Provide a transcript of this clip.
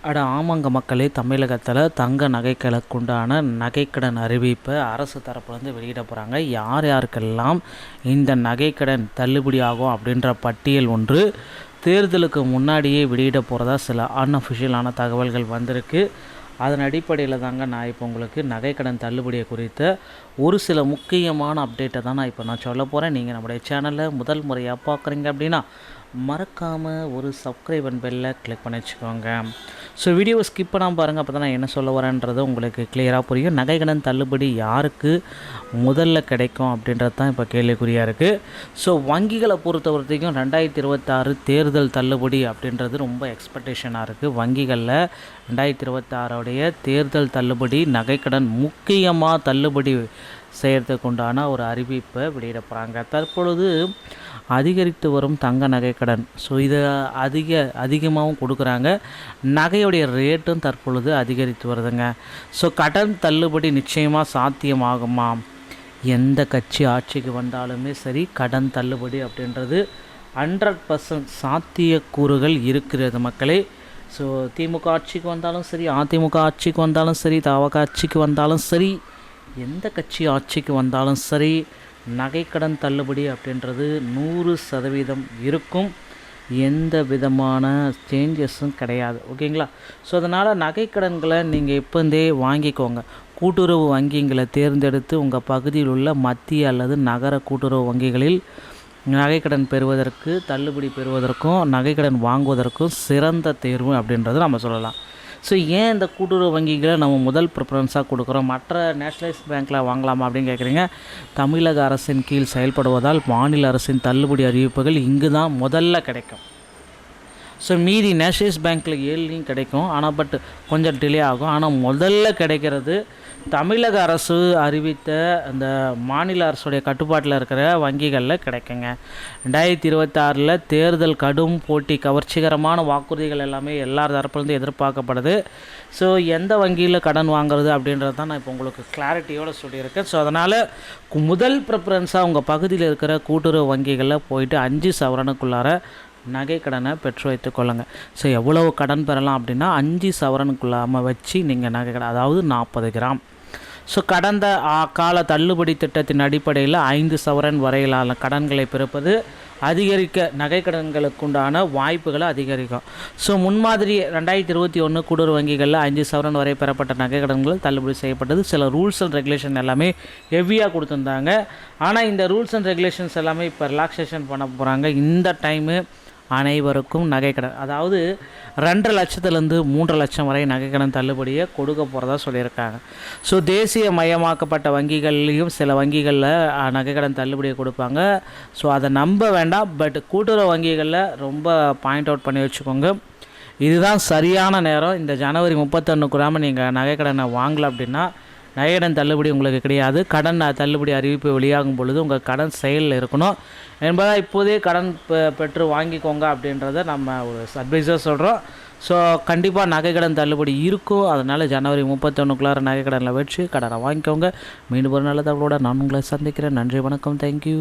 அட ஆமாங்க மக்களே, தமிழகத்தில் தங்க நகைகளுக்குண்டான நகைக்கடன் அறிவிப்பை அரசு தரப்புலேருந்து வெளியிட போகிறாங்க. யார் யாருக்கெல்லாம் இந்த நகைக்கடன் தள்ளுபடி ஆகும் அப்படின்ற பட்டியல் ஒன்று தேர்தலுக்கு முன்னாடியே வெளியிட போகிறதா சில அன்அஃபிஷியலான தகவல்கள் வந்திருக்கு. அதன் அடிப்படையில் தாங்க நான் இப்போ உங்களுக்கு நகைக்கடன் தள்ளுபடியை குறித்த ஒரு சில முக்கியமான அப்டேட்டை தான் நான் சொல்ல போகிறேன். நீங்கள் நம்முடைய சேனலில் முதல் முறையாக பார்க்குறீங்க அப்படின்னா மறக்காமல் ஒரு சப்ஸ்கிரைப் அண்ட் பெல்லை கிளிக் பண்ணி வச்சுக்கோங்க. ஸோ வீடியோவை ஸ்கிப் பண்ணாமல் பாருங்கள், அப்போ தான் நான் என்ன சொல்ல வரேன்றது உங்களுக்கு கிளியராக புரியும். நகைக்கடன் தள்ளுபடி யாருக்கு முதல்ல கிடைக்கும் அப்படின்றது தான் இப்போ கேள்விக்குறியாக இருக்குது. ஸோ வங்கிகளை பொறுத்த வரைக்கும் 2026 தேர்தல் தள்ளுபடி அப்படின்றது ரொம்ப எக்ஸ்பெக்டேஷனாக இருக்குது. வங்கிகளில் 2026 தேர்தல் தள்ளுபடி நகைக்கடன் முக்கியமாக தள்ளுபடி செய்கிறதுக்கு உண்டான ஒரு அறிவிப்பை வெளியிட போகிறாங்க. தற்பொழுது அதிகரித்து வரும் தங்க நகைக்கடன், ஸோ இதை அதிகமாகவும் கொடுக்குறாங்க. நகையுடைய ரேட்டும் தற்பொழுது அதிகரித்து வருதுங்க. ஸோ கடன் தள்ளுபடி நிச்சயமாக சாத்தியமாகுமா? எந்த கட்சி ஆட்சிக்கு வந்தாலுமே சரி, கடன் தள்ளுபடி அப்படின்றது 100% சாத்தியக்கூறுகள் இருக்கிறது மக்களே. ஸோ திமுக ஆட்சிக்கு வந்தாலும் சரி, அதிமுக ஆட்சிக்கு வந்தாலும் சரி, தவக ஆட்சிக்கு வந்தாலும் சரி, எந்த கட்சி ஆட்சிக்கு வந்தாலும் சரி, நகைக்கடன் தள்ளுபடி அப்படின்றது 100% இருக்கும். எந்த விதமான சேஞ்சஸும் கிடையாது. ஓகேங்களா? ஸோ அதனால் நகைக்கடன்களை நீங்கள் இப்போந்தே வாங்கிக்கோங்க. கூட்டுறவு வங்கிங்களை தேர்ந்தெடுத்து உங்கள் பகுதியில் உள்ள மத்திய அல்லது நகர கூட்டுறவு வங்கிகளில் நகைக்கடன் பெறுவதற்கு, தள்ளுபடி பெறுவதற்கும், நகைக்கடன் வாங்குவதற்கும் சிறந்த தேர்வு அப்படின்றது நம்ம சொல்லலாம். ஸோ ஏன் இந்த கூட்டுறவு வங்கிகளை நம்ம முதல் ப்ரிஃபரன்ஸாக கொடுக்குறோம், மற்ற நேஷ்னலைஸ் பேங்க்கில் வாங்கலாமா அப்படின்னு கேட்குறீங்க. தமிழக அரசின் கீழ் செயல்படுவதால் மாநில அரசின் தள்ளுபடி அறிவிப்புகள் இங்கு தான் முதல்ல கிடைக்கும். ஸோ மீதி நேஷ்னலைஸ் பேங்க்கில் 7லையும் கிடைக்கும், ஆனால் பட் கொஞ்சம் டிலே ஆகும். ஆனால் முதல்ல கிடைக்கிறது தமிழக அரசு அறிவித்த அந்த மாநில அரசுடைய கட்டுப்பாட்டில் இருக்கிற வங்கிகளில் கிடைக்குங்க. 2026 தேர்தல் கடும் போட்டி, கவர்ச்சிகரமான வாக்குறுதிகள் எல்லாமே எல்லார் தரப்புலேருந்து எதிர்பார்க்கப்படுது. ஸோ எந்த வங்கியில் கடன் வாங்குறது அப்படின்றது தான் நான் இப்போ உங்களுக்கு கிளாரிட்டியோடு சொல்லியிருக்கேன். ஸோ அதனால் முதல் ப்ரிஃபரன்ஸாக உங்கள் பகுதியில் இருக்கிற கூட்டுறவு வங்கிகளில் போயிட்டு 5 சவரனுக்குள்ளார நகைக்கடனை பெற்று வைத்து கொள்ளுங்கள். ஸோ எவ்வளவு கடன் பெறலாம் அப்படின்னா 5 சவரனுக்குள்ளாமல் வச்சு நீங்கள் நகைக்கடன், அதாவது 40 கிராம். ஸோ கடந்த கால தள்ளுபடி திட்டத்தின் அடிப்படையில் 5 சவரன் வரையிலான கடன்களை பிறப்பது அதிகரிக்க நகைக்கடன்களுக்குண்டான வாய்ப்புகளை அதிகரிக்கும். ஸோ முன்மாதிரி 2021 கூட்டுறவு வங்கிகளில் 5 சவரன் வரை பெறப்பட்ட நகைக்கடன்கள் தள்ளுபடி செய்யப்பட்டது. சில ரூல்ஸ் அண்ட் ரெகுலேஷன் எல்லாமே ஹெவியாக கொடுத்துருந்தாங்க. ஆனால் இந்த ரூல்ஸ் அண்ட் ரெகுலேஷன்ஸ் எல்லாமே இப்போ ரிலாக்ஸேஷன் பண்ண போகிறாங்க. இந்த டைமு அனைவருக்கும் நகைக்கடன், அதாவது 2 லட்சத்துலேருந்து 3 லட்சம் வரை நகைக்கடன் தள்ளுபடியை கொடுக்க போகிறதா சொல்லியிருக்காங்க. ஸோ தேசிய மயமாக்கப்பட்ட வங்கிகள்லேயும் சில வங்கிகளில் நகைக்கடன் தள்ளுபடியை கொடுப்பாங்க. ஸோ அதை நம்ப வேண்டாம். பட் கூட்டுறவு வங்கிகளில் ரொம்ப பாயிண்ட் அவுட் பண்ணி வச்சுக்கோங்க. இதுதான் சரியான நேரம். இந்த ஜனவரி 31 நீங்கள் நகைக்கடனை வாங்கலை அப்படின்னா நகைக்கடன் தள்ளுபடி உங்களுக்கு கிடையாது. கடன் தள்ளுபடி அறிவிப்பு வெளியாகும் பொழுது உங்கள் கடன் செயலில் இருக்கணும் என்பதால் இப்போதே கடன் பெற்று வாங்கிக்கோங்க அப்படின்றத நம்ம ஒரு அட்வைஸாக சொல்கிறோம். ஸோ கண்டிப்பாக நகைக்கடன் தள்ளுபடி இருக்கும். அதனால் ஜனவரி 31 நகைக்கடனில் வச்சு கடனை வாங்கிக்கோங்க. மீண்டும் ஒரு நல்ல தகவலோடு நான் உங்களை சந்திக்கிறேன். நன்றி, வணக்கம், தேங்க்யூ.